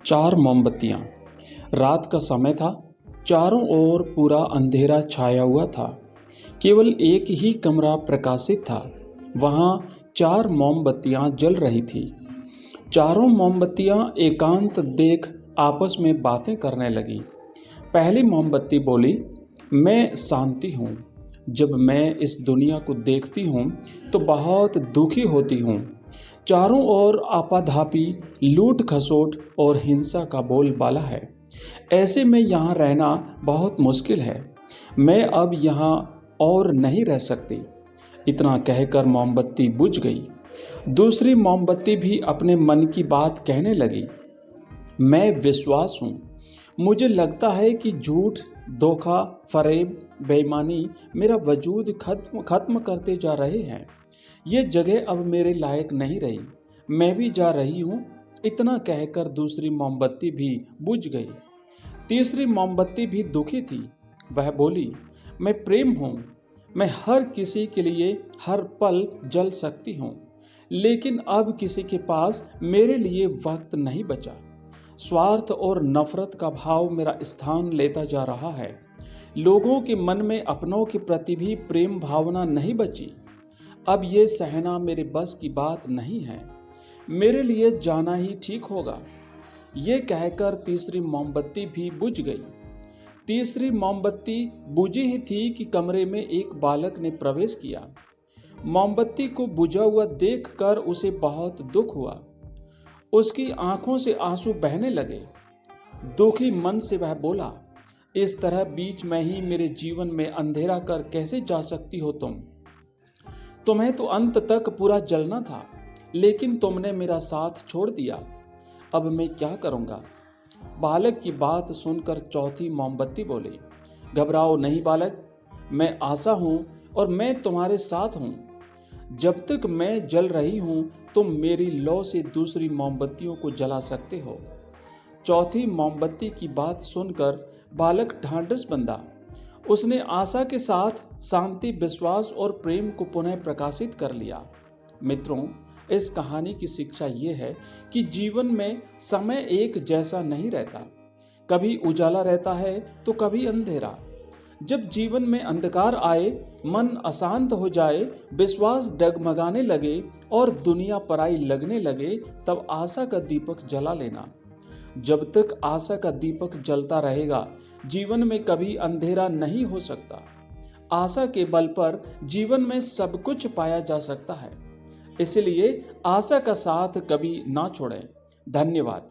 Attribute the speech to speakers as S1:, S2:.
S1: चार मोमबत्तियाँ। रात का समय था। चारों ओर पूरा अंधेरा छाया हुआ था। केवल एक ही कमरा प्रकाशित था। वहाँ चार मोमबत्तियाँ जल रही थी। चारों मोमबत्तियाँ एकांत देख आपस में बातें करने लगी। पहली मोमबत्ती बोली, मैं शांति हूँ। जब मैं इस दुनिया को देखती हूँ तो बहुत दुखी होती हूँ। चारों ओर आपाधापी, लूट खसोट और हिंसा का बोलबाला है। ऐसे में यहाँ रहना बहुत मुश्किल है। मैं अब यहाँ और नहीं रह सकती। इतना कहकर मोमबत्ती बुझ गई। दूसरी मोमबत्ती भी अपने मन की बात कहने लगी। मैं विश्वास हूँ। मुझे लगता है कि झूठ, धोखा, फरेब, बेईमानी मेरा वजूद खत्म करते जा रहे हैं। ये जगह अब मेरे लायक नहीं रही। मैं भी जा रही हूँ। इतना कहकर दूसरी मोमबत्ती भी बुझ गई। तीसरी मोमबत्ती भी दुखी थी। वह बोली, मैं प्रेम हूँ। मैं हर किसी के लिए हर पल जल सकती हूँ, लेकिन अब किसी के पास मेरे लिए वक्त नहीं बचा। स्वार्थ और नफरत का भाव मेरा स्थान लेता जा रहा है। लोगों के मन में अपनों के प्रति भी प्रेम भावना नहीं बची। अब ये सहना मेरे बस की बात नहीं है। मेरे लिए जाना ही ठीक होगा। ये कहकर तीसरी मोमबत्ती भी बुझ गई। तीसरी मोमबत्ती बुझी ही थी कि कमरे में एक बालक ने प्रवेश किया। मोमबत्ती को बुझा हुआ देखकर उसे बहुत दुख हुआ। उसकी आंखों से आंसू बहने लगे। दुखी मन से वह बोला, इस तरह बीच में ही मेरे जीवन में अंधेरा कर कैसे जा सकती हो तुम? तुम्हें तो अंत तक पूरा जलना था, लेकिन तुमने मेरा साथ छोड़ दिया। अब मैं क्या करूँगा? बालक की बात सुनकर चौथी मोमबत्ती बोली, घबराओ नहीं बालक, मैं आशा हूँ और मैं तुम्हारे साथ हूँ। जब तक मैं जल रही हूँ तुम मेरी लौ से दूसरी मोमबत्तियों को जला सकते हो। चौथी मोमबत्ती की बात सुनकर बालक ढांढस बंधा। उसने आशा के साथ शांति, विश्वास और प्रेम को पुनः प्रकाशित कर लिया। मित्रों, इस कहानी की शिक्षा ये है कि जीवन में समय एक जैसा नहीं रहता। कभी उजाला रहता है तो कभी अंधेरा। जब जीवन में अंधकार आए, मन अशांत हो जाए, विश्वास डगमगाने लगे और दुनिया पराई लगने लगे, तब आशा का दीपक जला लेना। जब तक आशा का दीपक जलता रहेगा, जीवन में कभी अंधेरा नहीं हो सकता। आशा के बल पर जीवन में सब कुछ पाया जा सकता है। इसलिए आशा का साथ कभी ना छोड़ें। धन्यवाद।